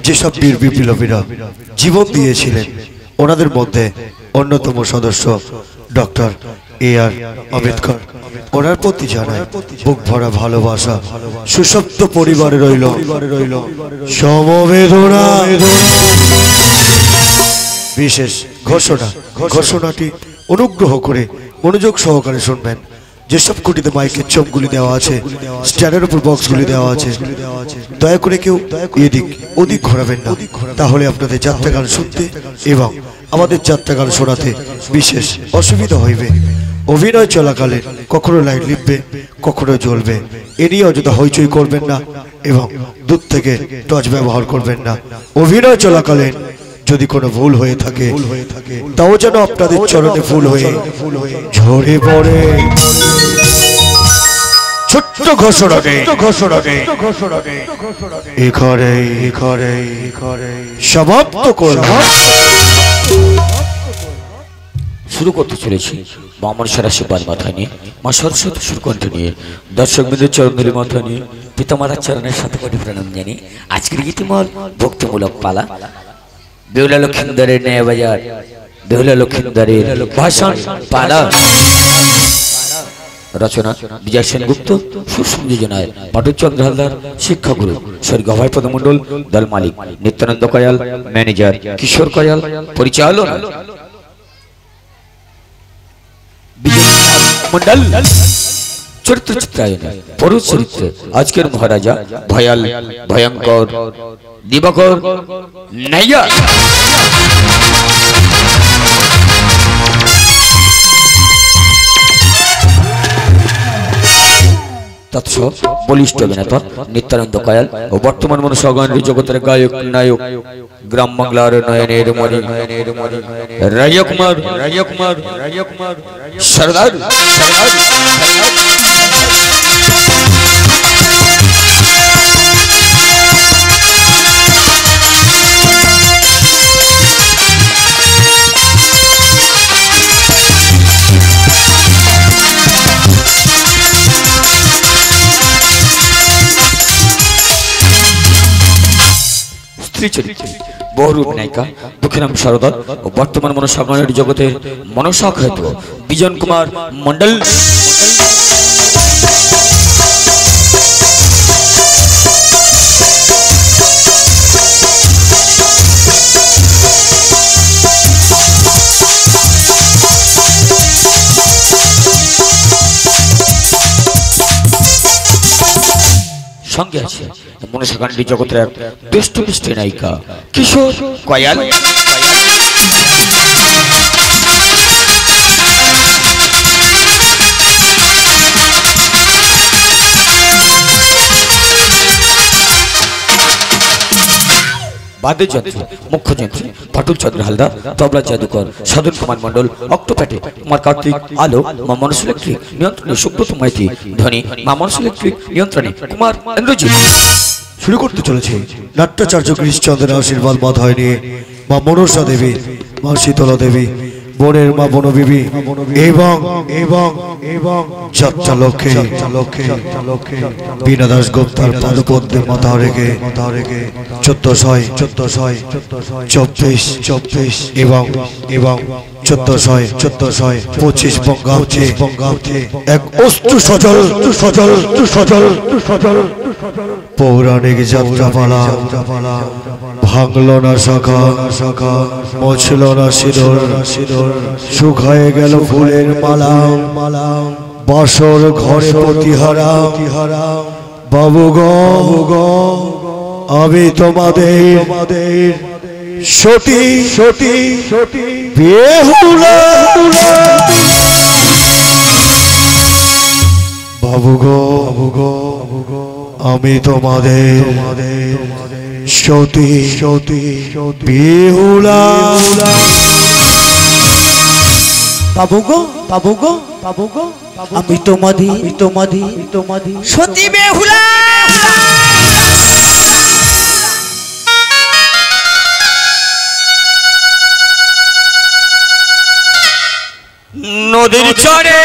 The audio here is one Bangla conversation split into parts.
যেসব বীর বিপ্লবীরা জীবন দিয়েছিলেন ওনাদের মধ্যে অন্যতম সদস্য ডক্টর AR আম্বেদকর। ওনার প্রতি জানায় বুক ভরা ভালোবাসা, সুষুপ্ত পরিবারে রইল সমবেদনা। বিশেষ ঘোষণাটি অনুগ্রহ করে মনোযোগ সহকারে শুনবেন। যেসব কুটিতে মাইকের চোপগুলি দেওয়া আছে, স্ট্যান্ডের উপর বক্সগুলি দেওয়া আছে, দয়া করে কেউ এদিক ওদিক ঘোরাবেন না, তাহলে আপনাদের যাত্রাগান শুনতে এবং আমাদের যাত্রাগান শোনাতে বিশেষ অসুবিধা হইবে। অভিনয় চলাকালে কখনো লাইট লিপবে, কখনো জ্বলবে, এ নিয়ে অযথা হইচই করবেন না এবং দূর থেকে টর্চ ব্যবহার করবেন না। অভিনয় চলাকালীন যদি কোনো ভুল হয়ে থাকে তাও যেন আপনাদের চরণে ফুল হয়ে ঝরে পড়ে। ছোট্ট ঘোষণা সমাপ্ত করলাম। শুরু করতে চলেছি মা মনসার আশীর্বাদ মাথায় নিয়ে, মা সরস্বতী সুরকণ্ঠ নিয়ে, দর্শক বিন্দুর চরণধুলি মাথায় নিয়ে, পিতামাতার চরণের সাথে কোটি প্রণাম জানিয়ে আজকের গীতিমহল ভক্তিমূলক পালা বেহুলা লক্ষিন্দরের ন্যায় বাজার, বেহুলা লক্ষিন্দরের ভাষণ পালা। রচনা বিজয় সেনগুপ্ত, সুসংযোজনায় পাটুচন্দ্র হালদার, শিক্ষাগুরু স্বর্গীয় অভয়পদ মণ্ডল, দল মালিক নিত্যানন্দ কয়াল, ম্যানেজার কিশোর কয়াল, পরিচালনা মন্ডল। চরিত্র চিত্রায়নে পরশ চরিত্রে আজকের মহারাজা ভয়াল, ভয়ঙ্কর, দিবাকর, নাইয়া। তৎসব বলিষ্ঠ অভিনেতা নিত্যানন্দ কয়াল ও বর্তমান মনুষ্য জগতের গায়ক নায়ক, গ্রাম বাংলার নয়নের মণি রাজকুমার সরদার। বহুরূপ নায়িকা দক্ষিণাম সরদার ও বর্তমান মনুষ্য জগতের মনসাখ্যাত বিজন কুমার মন্ডল। সঙ্গে আছে মনসাকাণ্ডী জগতের এক দুষ্ট মিষ্টি নায়িকা কিশোর কয়াল। বাদ্যযন্ত্র মুখ্য যন্ত্রী পাটুচন্দ্র হালদার, তবলা জাদুকর সাধন কুমার মন্ডল, অক্টোপ্যাটে কুমার কার্তিক, আলো মা মনস ইলেকট্রিক নিয়ন্ত্রণে সুব্রত মাইতি, ধ্বনি মা মনস ইলেকট্রিক নিয়ন্ত্রণে কুমার ইন্দ্রজিৎ। শুরু করতে চলেছে নাট্যাচার্য কৃষ্ণচন্দ্রের আশীর্বাদ মাথায় নিয়ে মা মনসা দেবী, মা শীতলা দেবী, বনের মা বনবিবি এবং যাত্রা লক্ষ্যে বীণা দাস গুপ্তার পাদপদ্মে মাথা রেখে 1424 এবং 1425 বঙ্গাব্দে এক অস্তু সজল পৌরাণিক যাত্রাপালা ভাঙল না শাখা, মছল না সিঁদুর, শুকায়ে গেল ফুলের মালা, বাসর ঘরে প্রতিহারা। বাবু গো আমি তোমাদের সতী বেহুলা। বাবু গো আমি তোমাদের সতী বেহুলা। বাবু গো আমি তোমাদের সতী বেহুলা। নদীর চরে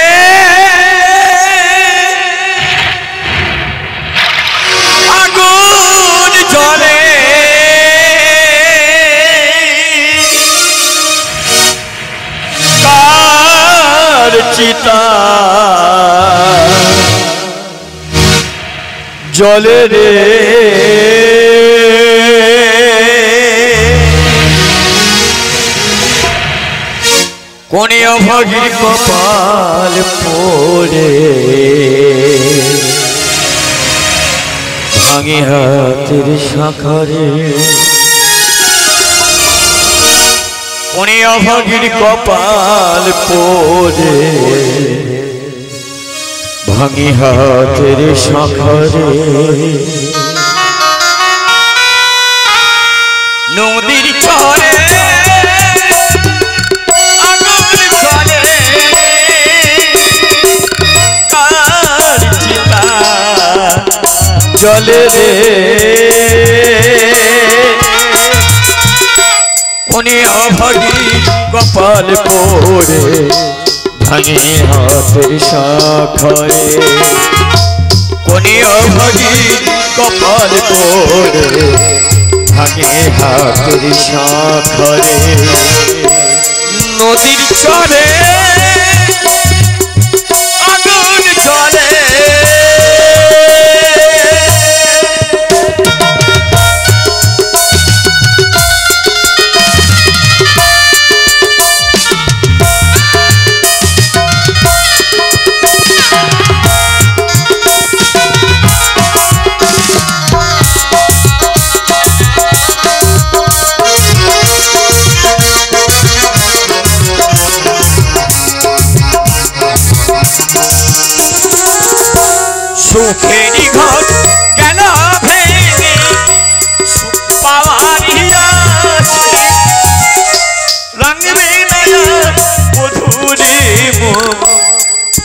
আগুন জ্বলে চিতা জলে রে কোন অভাগীর কপাল পড়ে ভাঙে হাতের শাখারে কোন অভাগীর কপাল পড়ে ভাঙে হাতের শাখারে নদীর চরে জলে রে কোনে অভাগী কপাল পড়ে ভাঙে হাতের শাখারে কোনে অভাগী কপাল পড়ে ভাঙে হাতের শাখারে নদীর চরে আগুন জ্বলে সুখেরই ঘর গেল ভেঙে পাওয়ার রঙবে মধুরে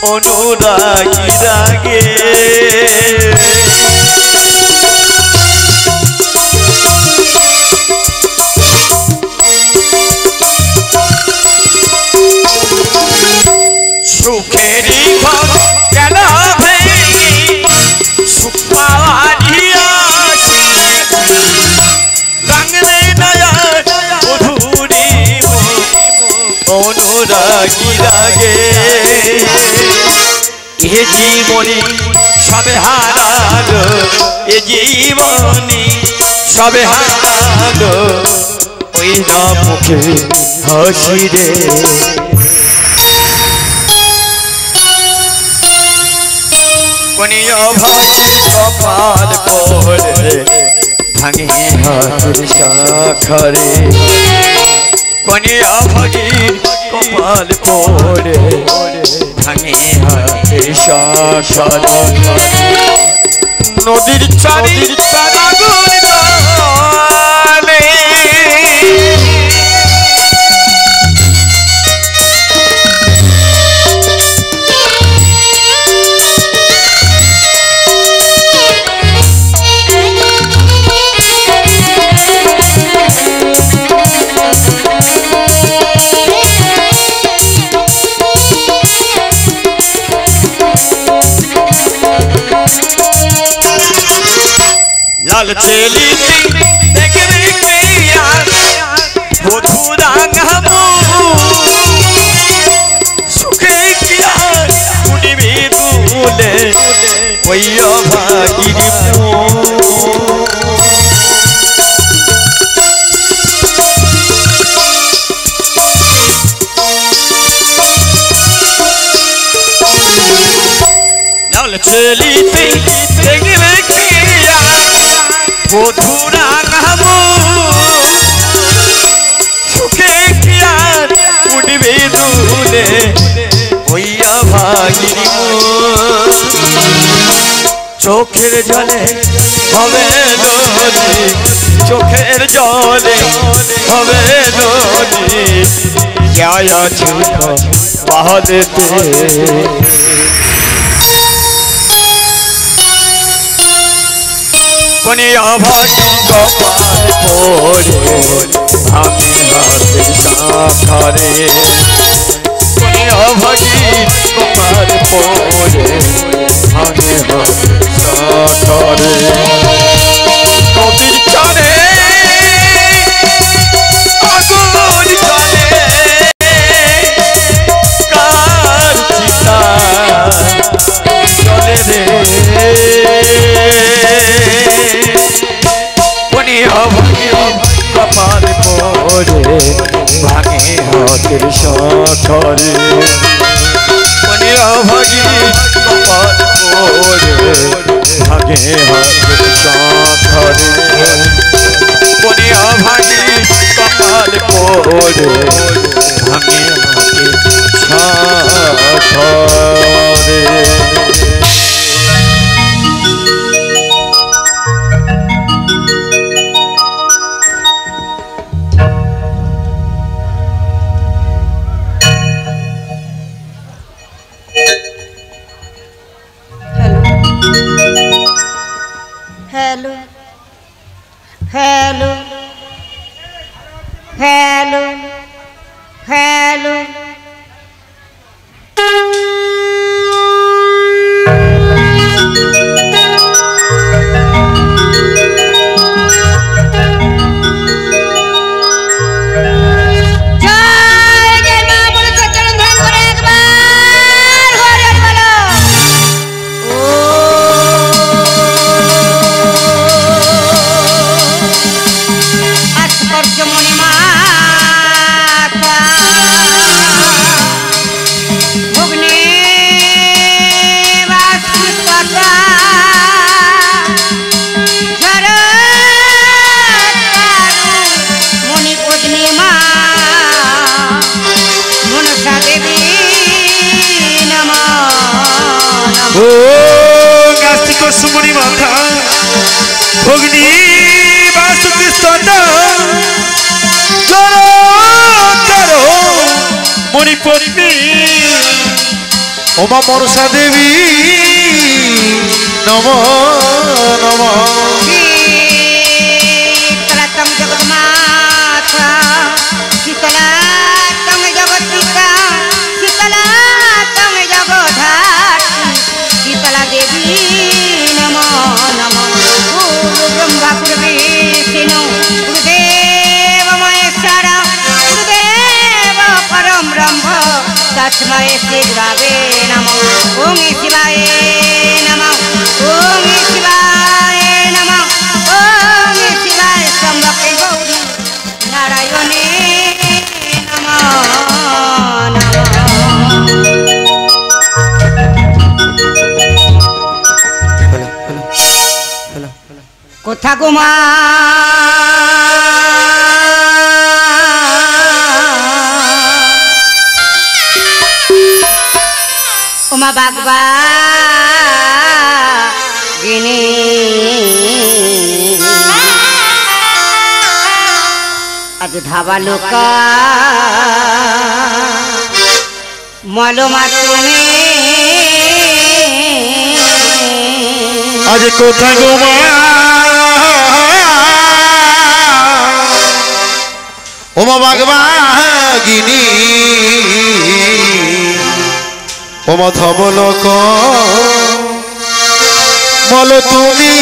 অনুরাগী রাগে সুখেরই ঘর গেল অনুরাগী রাগে এ জীবনী সবে হারালো এ জীবনী সবে হারালো ওই না মুখে হাসি রে কোনি অভাগী কপাল পড়ে ভাঙে হাতের শাখারে কোনে অভাগী কপাল পড়ে ভাঙে হাতের শাখারে নদীর চারি আগুন জ্বলে লাল চেলিতে দেখবে কে আর বধু রাঙাবো সুখে কি আর উড়িবে দুলে ওই অভাগীর লাল চেলিতে দেখবে কে বধু রাঙাবো সুখে কি আর উঠবে দুলে ওই অভাগীর চোখের জলে হবে নদী চোখের জলে হবে নদী क्या আছে পাহাড়েতে কোনে অভাগী কপাল পড়ে ভাঙে হাতের শাখারে কোনে অভাগী কপাল পড়ে ভাঙে হাতের শাখারে নদীর চরে আগুন জ্বলে কার চিতা অভাগী কপাল পড়ে ভাঙে হাতের সাথরে কোনি অভাগী কপাল পড়ে ভাঙে হাতের সাথরে কোনি অভাগী কপাল পড়ে ভাঙে হাতের সাথরে। हेलो हेलो हेलो हेलो सुमणि माता भोगनी वासु कृष्ण जरो जरो मणि पद्मी उमा मनसा देवी नमो नमो शीतला तम जगत माता शीतला तम जगत पिता शीतला तम जगत शीतला देवी नमो नमो गुरु ब्रह्मा गुरु विष्णु गुरुदेव महेश्वर गुरुदेव परम ब्रह्म तस्मै श्री गुरवे नमो ओम शिवाय नमो ओम शिवाय नमो ओम शिवाय शंभवे गौरी नारायणे नमो नमः কোথা গো মা ওমা বাগবা গিনি আজ ধাবা লোকা মলমা তুমি आज कोथा गोमा ओमा बागबागिनी ओमा धवलोक मल तुमी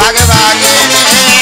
भगवान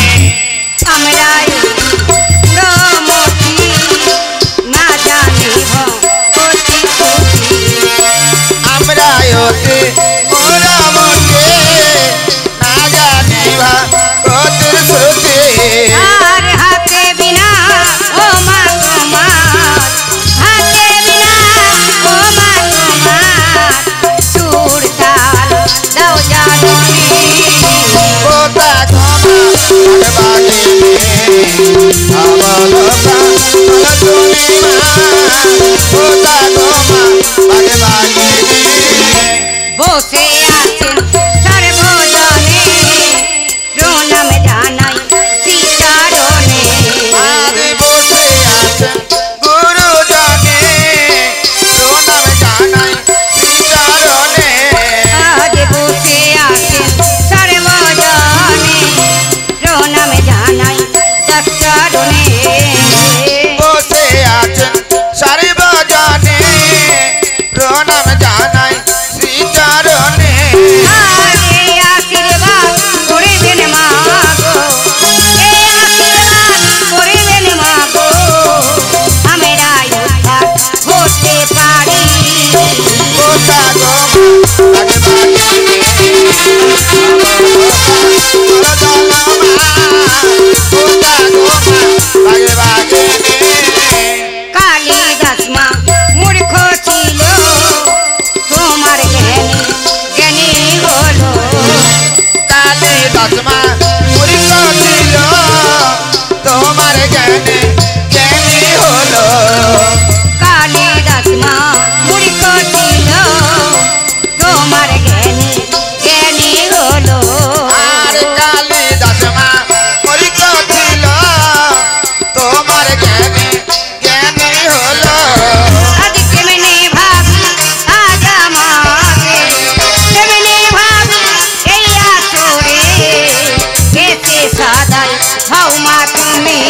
সদাই হও মা তুমি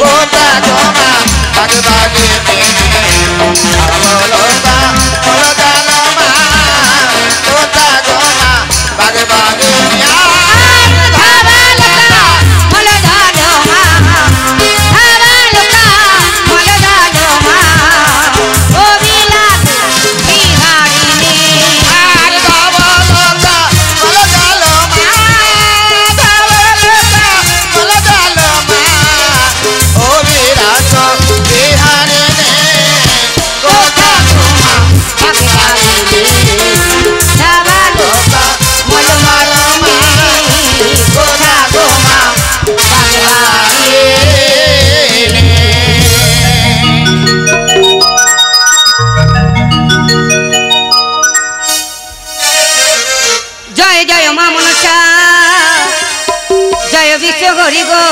গোটা জমা বাগে বাগে ধাবলতা বলো জানো মা গোটা জমা বাগে বাগে জয় জয় মা মনসা জয় বিশ্ব হরি গো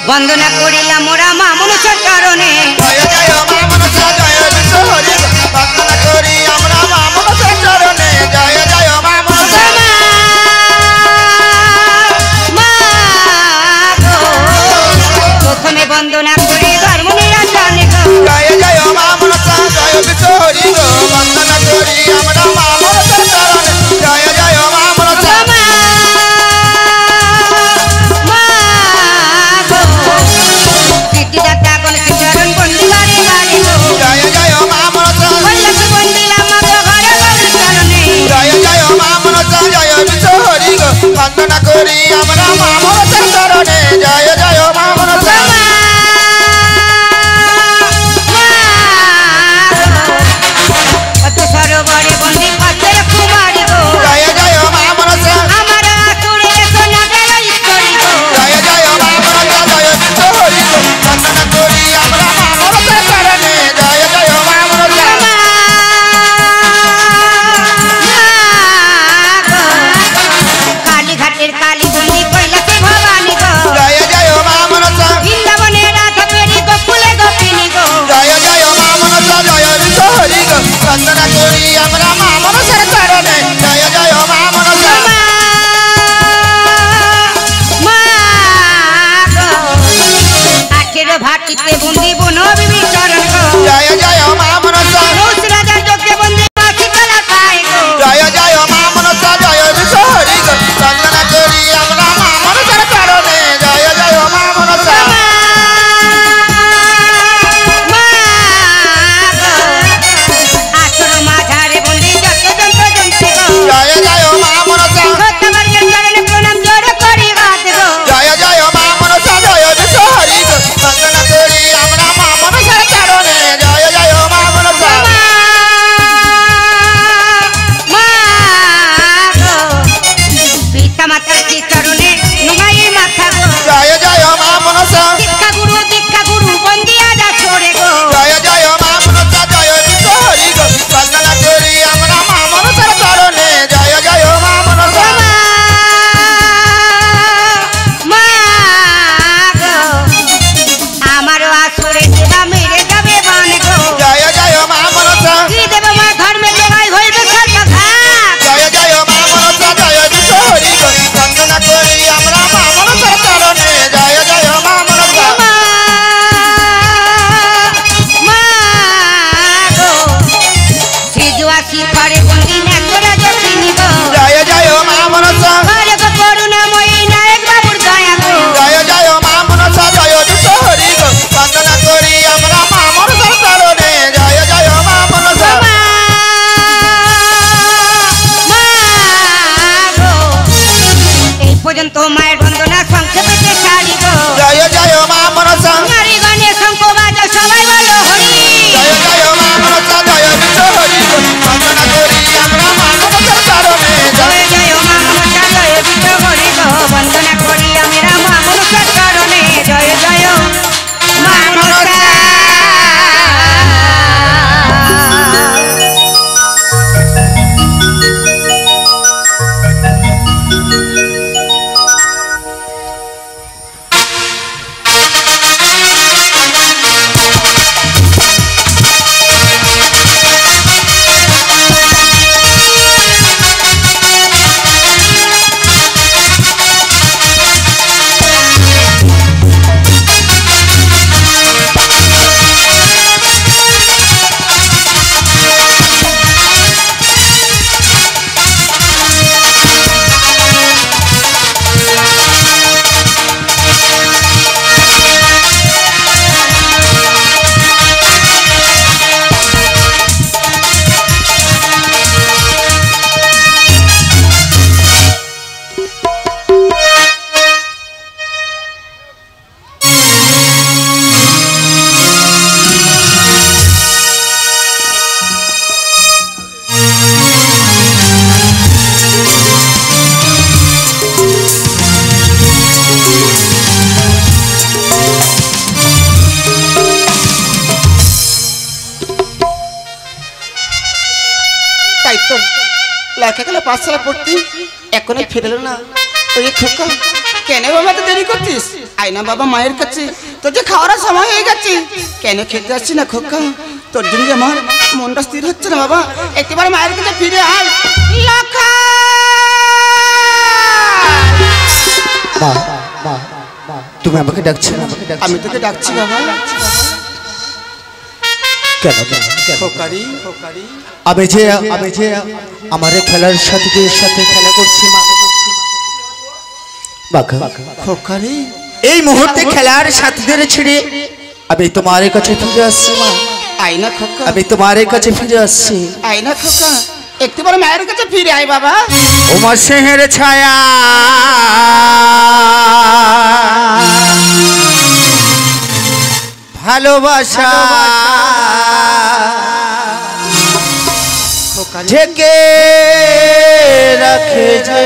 বন্দনা করিলাম মোরা মা মনসার কারণে জয় জয় মা মনসা জয় বিশ্ব হরি বন্দনা করি আমরা মা মনসার চরণে জয় জয় মা মনসা প্রথমে বন্দনা করি ধর্ম নিরঞ্জনে গো জয় জয় মা মনসা জয় বিশ্ব হরি বন্দনা করি আমরা মা মনসার চরণে জয় জয় মা মনসা সিদ্ধিদাতা গণেশ চরণ বন্দি বাড়ি বাড়ি গো জয় জয় মা মনসা বল্লভ বন্দিলাম মা গো ঘরে ঘরে চরণে জয় জয় মা মনসা জয় বিশ্ব হরি বন্দনা করি আমরা মা মনসার চরণে জয় জয় মা মনসা কত সরোবরে বন্দি পথের কুমারী গো জয় জয় মা মনসা আমার আসুরে সোনা জয় ঈশ্বরী গো জয় জয় মা মনসা জয় বিশ্ব হরি বন্দনা করি আমরা মা মনসার চরণে জয় জয় মা মনসা কালীঘাটের কালী বন্দি কৈলাসে ভবানী গো জয় জয় মা মনসা বৃন্দাবনে রাধা পেরি গোকুলে গোপিনী গো জয় জয় মা মনসা জয় বিশ্ব হরি বন্দনা করি আমরা মা মনসার চরণে জয় জয় মা মনসা আঠেরো ভাটিতে বন্দি বন বিচরণ গো জয় জয় মা মনসা রোজ রাজার যজ্ঞে বন্দি পাখি কলা পায় গো জয় জয় মা মনসা জয় বিশ্ব হরি বন্দনা করি আমরা মা মনসার চরণে জয় জয় মা মনসা আঠেরো মাঝারে বন্দি যত যন্ত্র যন্ত্রে গো জয় জয় মা মনসা সত্যবারের চরণে প্রণাম জোড় করি হাত গো জয় জয় মা মনসা জয় বিশ্ব হরি বন্দনা করি আমরা মা মনসার চরণে জয় জয় মা মনসা পিতা মাতার চরণে নুমাই মাথা গো জয় জয় মা মনসা দীক্ষা গুরু বন্দিয়া যা ছোড়ে গো জয় জয় মা মনসা জয় বিশ্ব হরি বন্দনা করি আমরা মা মনসার চরণে জয় জয় মা মনসা আমারও আসরে দেবা মেরে যাবে বান গো জয় জয় মা মনসা কি দেব মা ধর্মে দেবাই হইবে সর্বঘাত জয় জয় মা মনসা জয় বিশ্ব হরি বন্দনা করি আমরা মা মনসার চরণে জয় জয় মা মনসা শ্রীজুয়াশি ঘরে বন্দি নেকড়া যখিনি গো জয় জয় মা মনসা ঘরে গো করুণাময়ী নায়ক বাবুর দয়া গো জয় জয় মা মনসা জয় বিশ্ব হরি বন্দনা করি আমরা মা মনসার চরণে জয় জয় মা মনসা এই পর্যন্ত মায়ের বন্দনা সংক্ষেপে ছাড়ি গো জয় জয় মা মনসা নারী গণে শঙ্খ বাজা সবাই বলো হরি জয় জয় মা মনসা জয় বিশ্ব হরি বন্দনা করি আমরা মা মনসার চরণে জয় জয় মা মনসা জয় বিশ্ব হরি গো বন্দনা করি আমরা মা মনসার চরণে জয় জয় মা মনসা দেখা গেল পাঠশালা পড়তি এখনই ফিরলো না। ওই খোকা কেন বাবা তো দেরি করছিস? আয় না বাবা মায়ের কাছে, তোর যে খাওয়ার সময় হয়ে গেছে, কেন খেতে আসছি না খোকা? তোর জন্য যে আমার মনটা স্থির হচ্ছে না বাবা, একেবারে মায়ের কাছে ফিরে আয়। লাখা মা মা তুমি আমাকে ডাকছো না? আমি তোকে ডাকছি বাবা। কেন খোকারি আমি যে আমার খেলার সাথীদের সাথে খেলা করছি মা। খোকারি এই মুহূর্তে খেলার সাথীদের ছেড়ে আমি তোমার কাছে ফিরে আসছি মা। আয়না খোকা, আমি তোমার কাছে ফিরে আসছি। আয়না খোকা, একটিবার মায়ের কাছে ফিরে আয় বাবা। ওমা সেহের ছায়া ভালোবাসা ঢেকে রাখে যে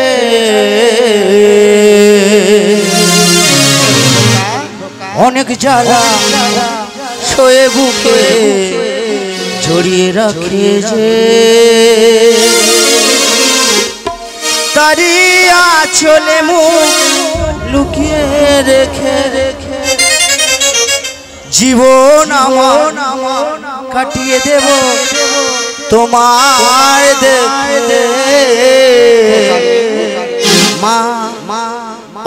অনেক জ্বালা শোয়ে বুকে জড়িয়ে রাখে যে তারি আঁচলে মুখ লুকিয়ে রেখে জীবন আমার কাটিয়ে দেব তোমার দেখে মা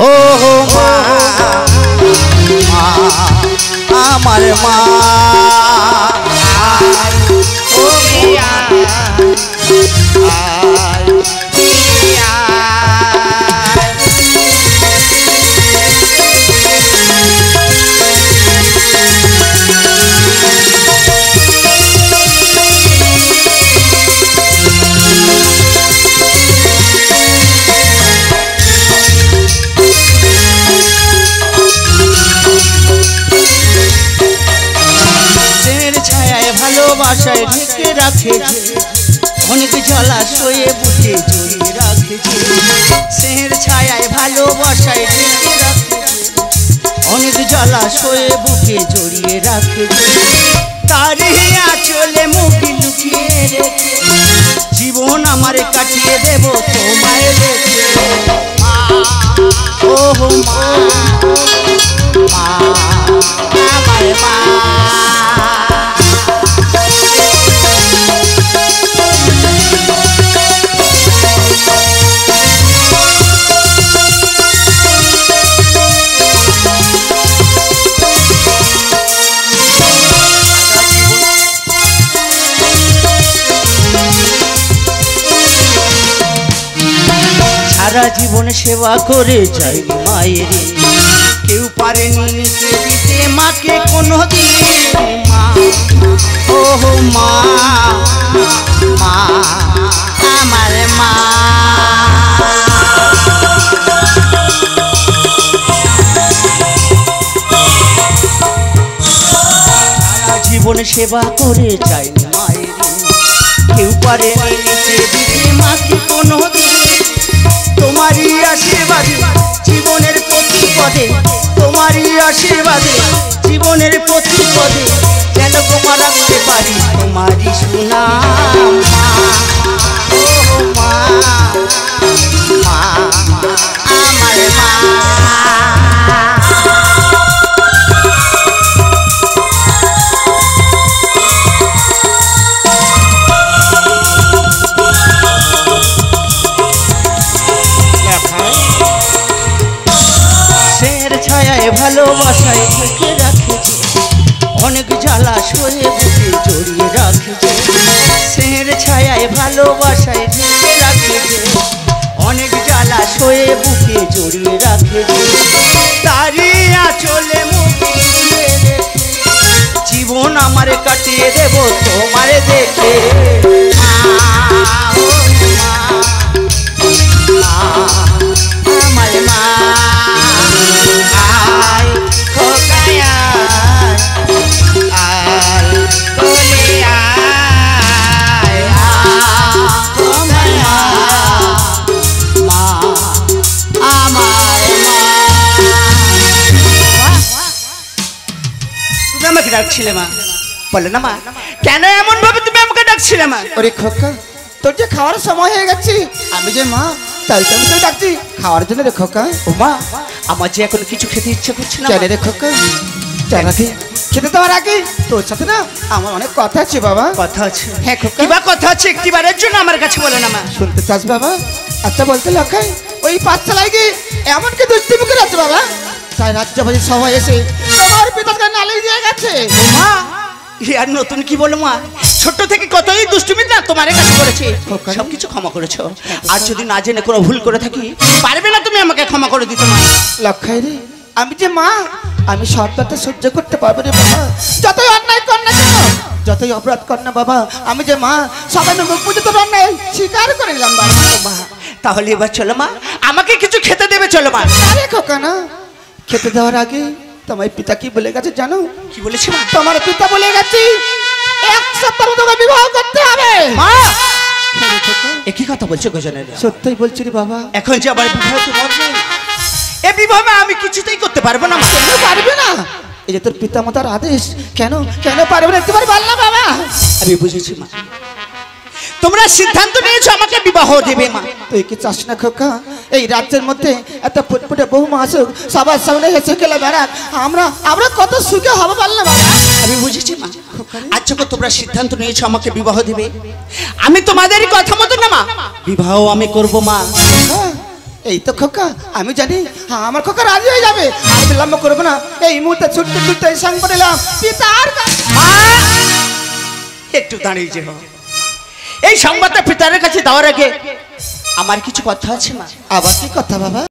ও মা আমার মা ও মিয়া ভালোবাসায় ঢেকে রাখে অনেক জলাশয়ে বুকে জড়িয়ে রাখেছে। সেহের ছায়ায় ভালোবাসায় ঢেকে রাখে অনেক জলাশয়ে বুকে জড়িয়ে রাখেছে। তারি আঁচলে মুখ লুকিয়ে রেখে জীবন আমার কাটিয়ে দেব তোমায় দেখে ও মা আমার মা। সারা জীবন সেবা করে যাই মায়ের, কেউ পারেনি নিতে দিতে মাকে কোনো দিন। মা ও মা মা আমার মা। সারা জীবন সেবা করে যাই মায়ের, কেউ পারেনি নিতে দিতে মাকে কোনো দিন। তোমারই আশীর্বাদে জীবনের প্রতি পদে, তোমারই আশীর্বাদে জীবনের প্রতি পদে যেন গোমা রাখতে পারি তোমারই সুনাম। ও মা মা আমার মা। ভালোবাসায় ঢেকে রাখেছে অনেক জলাশয়ে বুকে জড়িয়ে রাখেছে। সেহের ছায়ায় ভালোবাসায় ঢেকে রাখেছে অনেক জলাশয়ে বুকে জড়িয়ে রাখেছে। তারি আঁচলে মুখ লুকিয়ে রেখে জীবন আমার কাটিয়ে দেব তোমার দেখে আমার মা। ডাকছিলে মা, বলে না মা কেন এমন ভাবে তুমি আমাকে ডাকছিলে মা? ওরে খোকা তোর যে খাওয়ার সময় হয়ে গেছে, আমি যে মা তাই তো আমি তোকে ডাকছি খাওয়ার জন্য রে খোকা। ও মা, আমার যে এখন কিছু খেতে ইচ্ছে করছে না। কেন রে খোকা? কেন কি খেতে দেওয়ার আগে তোর সাথে না আমার অনেক কথা আছে বাবা। কথা আছে? হ্যাঁ খোকা। কিবা কথা আছে একটিবারের জন্য আমার কাছে বলে না মা। শুনতে চাস বাবা? আচ্ছা বলতে লক্ষাই ওই পাঠশালায় গিয়ে এমন কি দুষ্টিমি করে আছে বাবা, তাই রাজ্যবাসী সবাই এসে তোমার পিতাকে নালিয়ে দিয়ে গেছে। ও মা, আর নতুন কি বলো মা, ছোট থেকে কতই দুষ্টুমি না তোমার কাছে করেছি, সবকিছু ক্ষমা করেছো। আর যদি না জেনে কোনো ভুল করে থাকি পারবে না তুমি আমাকে ক্ষমা করে দিতে মা। লক্ষাই রে, আমি যে মা, আমি সবটা সহ্য করতে পারবো রে বাবা। যতই অন্যায় কর না কেন, যতই অপরাধ কর না বাবা, আমি যে মা সবাই মুখ বুঝে তোর অন্যায় স্বীকার করে নিলাম বাবা। মা তাহলে এবার চলো মা, আমাকে কিছু খেতে দেবে চলো মা। আরে খোকা না, খেতে দেওয়ার আগে তোমার পিতা কি বলে গেছে জানো? কি বলেছে মা? তোমার পিতা বলে গেছে 1 সপ্তাহ তোমাকে বিবাহ করতে হবে। মা একই কথা বলছো গজনের? সত্যই বলছি রে বাবা। এখন যে আবার বিবাহ তো মত নেই, এ বিবাহ আমি কিছুতেই করতে পারবো না মা। কেন পারবে না? এই যে তোর পিতা মাতার আদেশ, কেন কেন পারবে না একবার বল না বাবা। আমি বুঝেছি মা, তোমরা সিদ্ধান্ত নিয়েছো আমাকে বিবাহ দেবে মা। তুই কি চাস না খোকা এই রাজ্যের মধ্যে এত ফুটফুটে বৌমা আসুক, সবার সামনে হেসে খেলে বেড়াক, আমরা কত সুখে হবে বল না বাবা। আমি বুঝেছি মা, আজ যখন তোমরা সিদ্ধান্ত নিয়েছো আমাকে বিবাহ দেবে, আমি তোমাদেরই কথা মতো না মা বিবাহ আমি করবো মা। হ্যাঁ, এই তো খোকা আমি জানি। হ্যাঁ, আমার খোকা রাজি হয়ে যাবে, আর বিলম্ব করবো না। এই মুহূর্তে ছুটতে ছুটতে এই সংবাদ এলাম পিতার কাছে। মা একটু দাঁড়িয়ে যে এই সংবাদটা পিতার কাছে দেওয়ার আগে আমার কিছু কথা আছে মা। আবার কি কথা বাবা?